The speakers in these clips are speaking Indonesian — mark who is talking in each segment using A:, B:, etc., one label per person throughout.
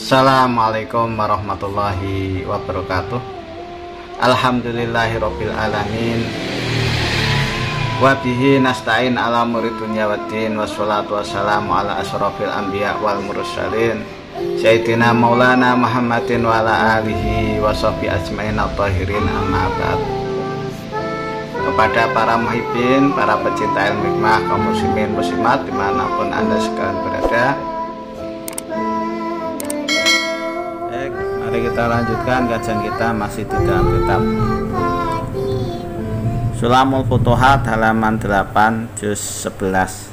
A: Assalamualaikum warahmatullahi wabarakatuh. Alhamdulillahirabbil alamin. Wa bihi nasta'in ala umuri dunya waddin, wassalatu wassalamu ala asyrafil anbiya wal mursalin sayyidina maulana Muhammadin wa ala alihi wa sahbihi ajmain at-tahirin, amma ba'd. Kepada para muhibbin, para pecinta ilmu hikmah, kaum muslimin muslimat dimanapun anda sekalian berada, mari kita lanjutkan kajian kita masih di dalam kitab Sulamul Futuhat halaman 8 juz 11.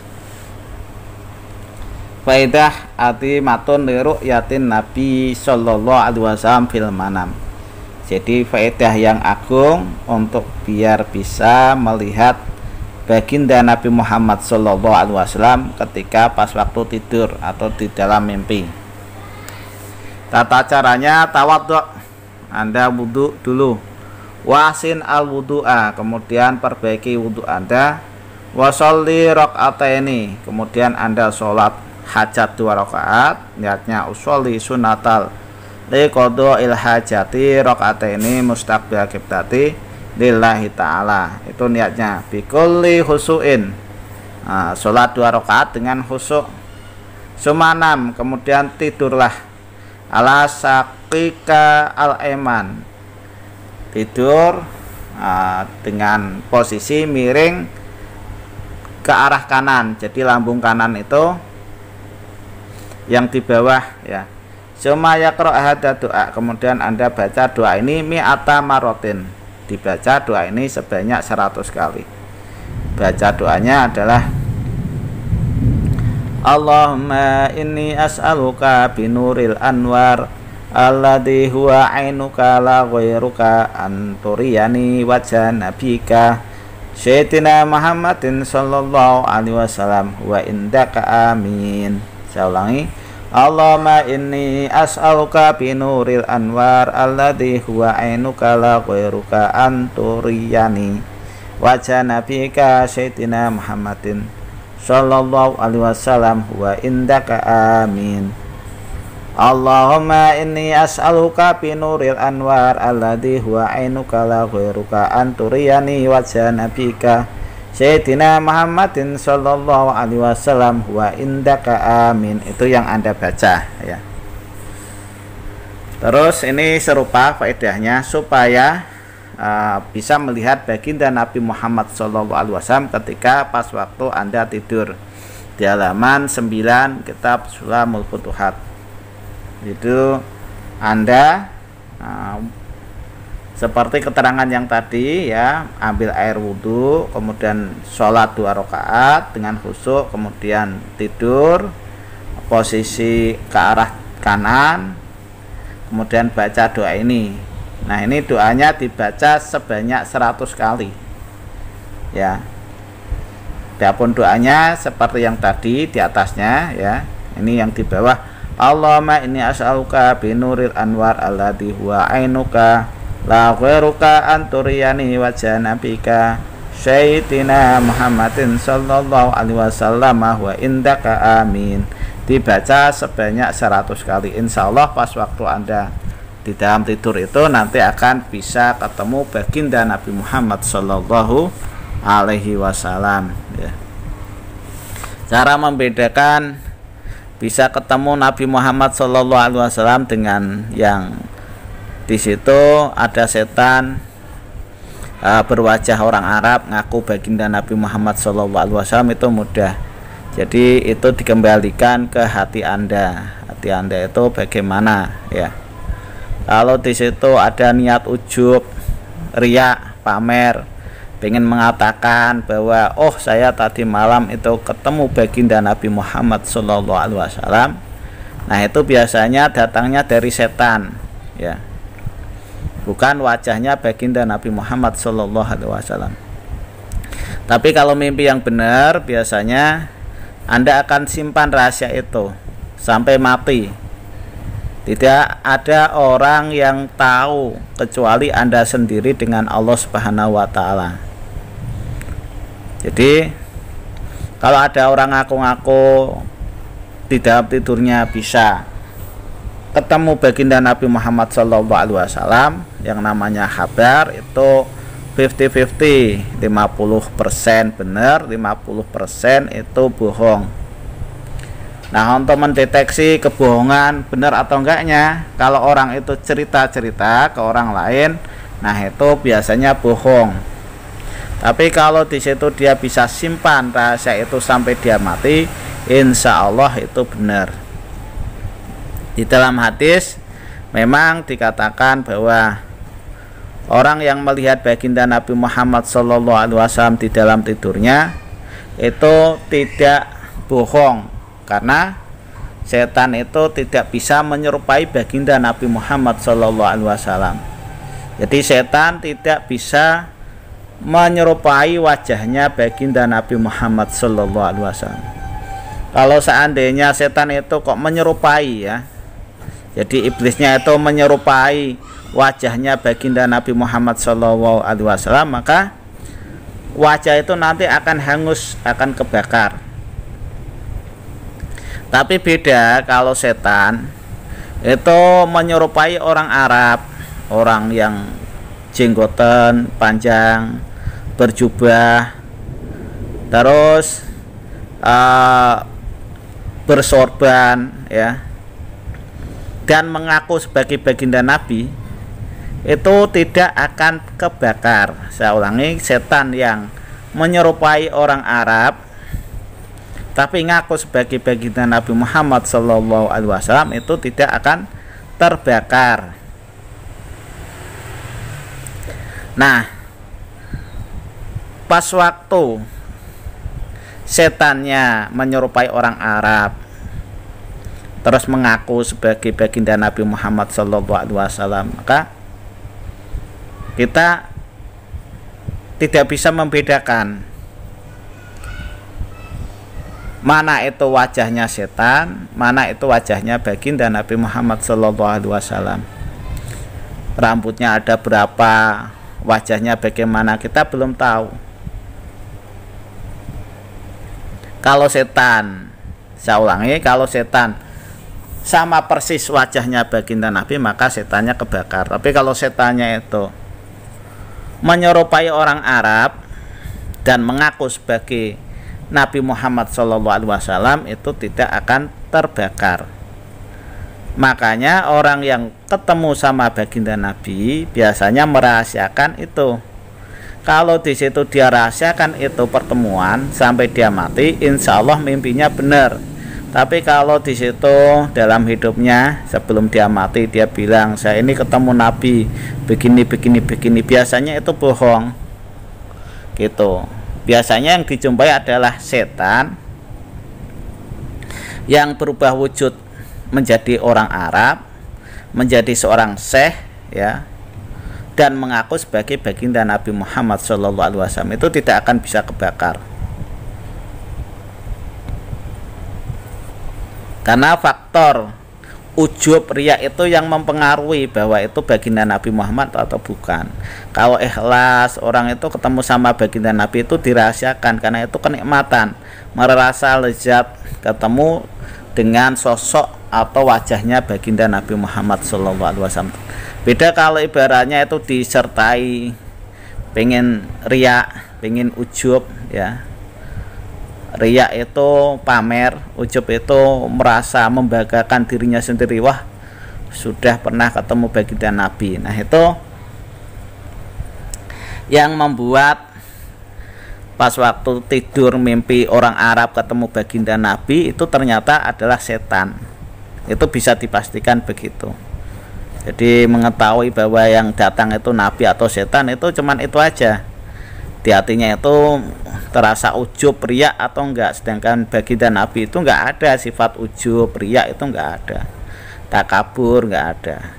A: Faidah atimatun li ru'yatin Nabi sallallahu alaihi wasallam fil manam. Jadi faedah yang agung untuk biar bisa melihat baginda Nabi Muhammad sallallahu alaihi wasallam ketika pas waktu tidur atau di dalam mimpi. Tata caranya tawadhu, Anda wudu dulu. Wasin al wudu'a, kemudian perbaiki wudu Anda. Wasolli rakaataini, kemudian Anda sholat hajat 2 rakaat. Niatnya usolli sunatal liqadha'il hajati rakaataini mustaqbil qiblati lillahi ta'ala. Itu niatnya bikulli khusu'in. Sholat 2 rakaat dengan khusyuk. Sumanam, kemudian tidurlah ala saqika al-eman, tidur dengan posisi miring ke arah kanan. Jadi lambung kanan itu yang di bawah ya. Summa yaqra hadza doa, kemudian Anda baca doa ini mi'ata marotin, dibaca doa ini sebanyak 100 kali. Baca doanya adalah Allahumma inni as'aluka binuril anwar alladhi huwa ainuka la ghairuka anturiyani wajha nabika sayyidina Muhammadin sallallahu alaihi wasallam wa indaka amin. Saya ulangi, Allahumma inni as'aluka binuril anwar alladhi huwa ainuka la ghairuka anturiyani wajha nabika sayyidina Muhammadin sallallahu alaihi wasallam wa indaka amin. Allahumma inni as'aluka binuril anwar alladhi huwa ainuka la ghairuka anturiyani wajha nabika sayyidina Muhammadin sallallahu alaihi wasallam wa indaka amin. Itu yang Anda baca ya. Terus ini serupa faedahnya supaya bisa melihat baginda Nabi Muhammad SAW ketika pas waktu Anda tidur. Di halaman 9 kitab Sulamul Futuhat itu Anda seperti keterangan yang tadi ya, ambil air wudhu, kemudian sholat 2 rakaat dengan khusyuk, kemudian tidur posisi ke arah kanan, kemudian baca doa ini. Nah, ini doanya dibaca sebanyak 100 kali ya. Adapun doanya seperti yang tadi di atasnya ya. Ini yang di bawah, Allahumma inni as'aluka binuril anwar alladhi huwa ainuka la ghairuka anturiyani wajha nabika sayyidina Muhammadin sallallahu alaihi wasallam wa indaka amin. Dibaca sebanyak 100 kali. Insyaallah pas waktu Anda di dalam tidur itu nanti akan bisa ketemu baginda Nabi Muhammad sallallahu alaihi wasallam ya. Cara membedakan bisa ketemu Nabi Muhammad sallallahu alaihi wasallam dengan yang di situ ada setan berwajah orang Arab ngaku baginda Nabi Muhammad sallallahu alaihi wasallam, itu mudah. Jadi itu dikembalikan ke hati Anda. Hati Anda itu bagaimana ya. Kalau di situ ada niat ujub, riya, pamer, pengen mengatakan bahwa oh saya tadi malam itu ketemu baginda Nabi Muhammad sallallahu alaihi wasallam. Nah, itu biasanya datangnya dari setan ya. Bukan wajahnya baginda Nabi Muhammad sallallahu alaihi wasallam. Tapi kalau mimpi yang benar, biasanya Anda akan simpan rahasia itu sampai mati. Tidak ada orang yang tahu kecuali Anda sendiri dengan Allah Subhanahu wa taala. Jadi kalau ada orang ngaku-ngaku di dalam tidurnya bisa ketemu baginda Nabi Muhammad SAW yang namanya habar itu 50-50, 50% benar, 50% itu bohong. Nah, untuk mendeteksi kebohongan benar atau enggaknya, kalau orang itu cerita-cerita ke orang lain, nah itu biasanya bohong. Tapi kalau di situ dia bisa simpan rahasia itu sampai dia mati, insya Allah itu benar. Di dalam hadis memang dikatakan bahwa orang yang melihat baginda Nabi Muhammad SAW di dalam tidurnya itu tidak bohong, karena setan itu tidak bisa menyerupai baginda Nabi Muhammad SAW. Jadi setan tidak bisa menyerupai wajahnya baginda Nabi Muhammad SAW. Kalau seandainya setan itu kok menyerupai, ya, jadi iblisnya itu menyerupai wajahnya baginda Nabi Muhammad SAW, maka wajah itu nanti akan hangus, akan kebakar. Tapi beda kalau setan itu menyerupai orang Arab, orang yang jenggotan panjang, berjubah, terus bersorban, ya, dan mengaku sebagai baginda Nabi, itu tidak akan kebakar. Saya ulangi, setan yang menyerupai orang Arab tapi ngaku sebagai baginda Nabi Muhammad SAW itu tidak akan terbakar. Nah, pas waktu setannya menyerupai orang Arab terus mengaku sebagai baginda Nabi Muhammad SAW, maka kita tidak bisa membedakan mana itu wajahnya setan, mana itu wajahnya baginda Nabi Muhammad SAW. Rambutnya ada berapa, wajahnya bagaimana, kita belum tahu. Kalau setan, saya ulangi, kalau setan sama persis wajahnya baginda Nabi, maka setannya kebakar. Tapi kalau setannya itu menyerupai orang Arab dan mengaku sebagai Nabi Muhammad SAW, itu tidak akan terbakar. Makanya orang yang ketemu sama baginda Nabi biasanya merahasiakan itu. Kalau di situ dia rahasiakan itu pertemuan sampai dia mati, insya Allah mimpinya benar. Tapi kalau di situ dalam hidupnya sebelum dia mati dia bilang saya ini ketemu Nabi begini, biasanya itu bohong, gitu. Biasanya yang dijumpai adalah setan yang berubah wujud menjadi orang Arab, menjadi seorang syekh, ya, dan mengaku sebagai baginda Nabi Muhammad SAW, itu tidak akan bisa kebakar. Karena faktor ujub, riya itu yang mempengaruhi bahwa itu baginda Nabi Muhammad atau bukan. Kalau ikhlas, orang itu ketemu sama baginda Nabi itu dirahasiakan karena itu kenikmatan, merasa lezat ketemu dengan sosok atau wajahnya baginda Nabi Muhammad SAW. Beda kalau ibaratnya itu disertai pengen riya, pengen ujub, ya. Riya itu pamer, ujub itu merasa membanggakan dirinya sendiri. Wah, sudah pernah ketemu baginda Nabi. Nah, itu yang membuat pas waktu tidur mimpi orang Arab ketemu baginda Nabi itu ternyata adalah setan. Itu bisa dipastikan begitu. Jadi mengetahui bahwa yang datang itu Nabi atau setan itu cuman itu aja. Di hatinya itu terasa ujub, riya atau enggak. Sedangkan baginda Nabi itu enggak ada sifat ujub, riya, itu enggak ada. Takabur enggak ada.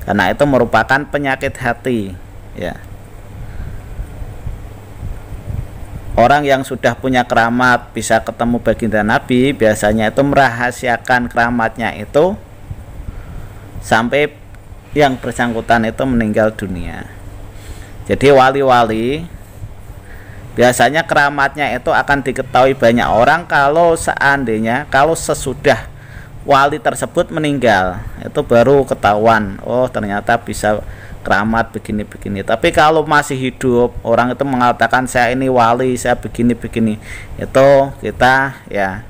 A: Karena itu merupakan penyakit hati, ya. Orang yang sudah punya keramat bisa ketemu baginda Nabi biasanya itu merahasiakan keramatnya itu sampai yang bersangkutan itu meninggal dunia. Jadi wali-wali biasanya keramatnya itu akan diketahui banyak orang kalau seandainya, kalau sesudah wali tersebut meninggal, itu baru ketahuan, oh ternyata bisa keramat begini-begini. Tapi kalau masih hidup, orang itu mengatakan saya ini wali, saya begini-begini, itu kita ya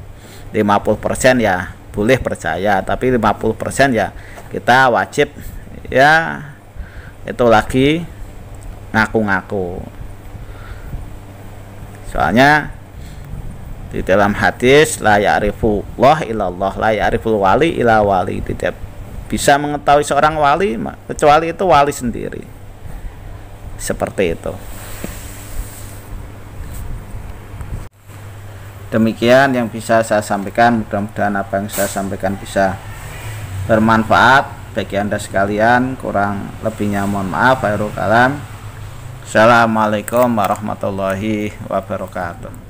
A: 50% ya boleh percaya, tapi 50% ya kita wajib ya itu lagi ngaku-ngaku. Soalnya di dalam hadis la ya'rifullah illallah, la ya'riful wali ila wali, tidak bisa mengetahui seorang wali kecuali itu wali sendiri. Seperti itu. Demikian yang bisa saya sampaikan, mudah-mudahan apa yang saya sampaikan bisa bermanfaat bagi Anda sekalian. Kurang lebihnya mohon maaf. Khairul kalam. Assalamualaikum warahmatullahi wabarakatuh.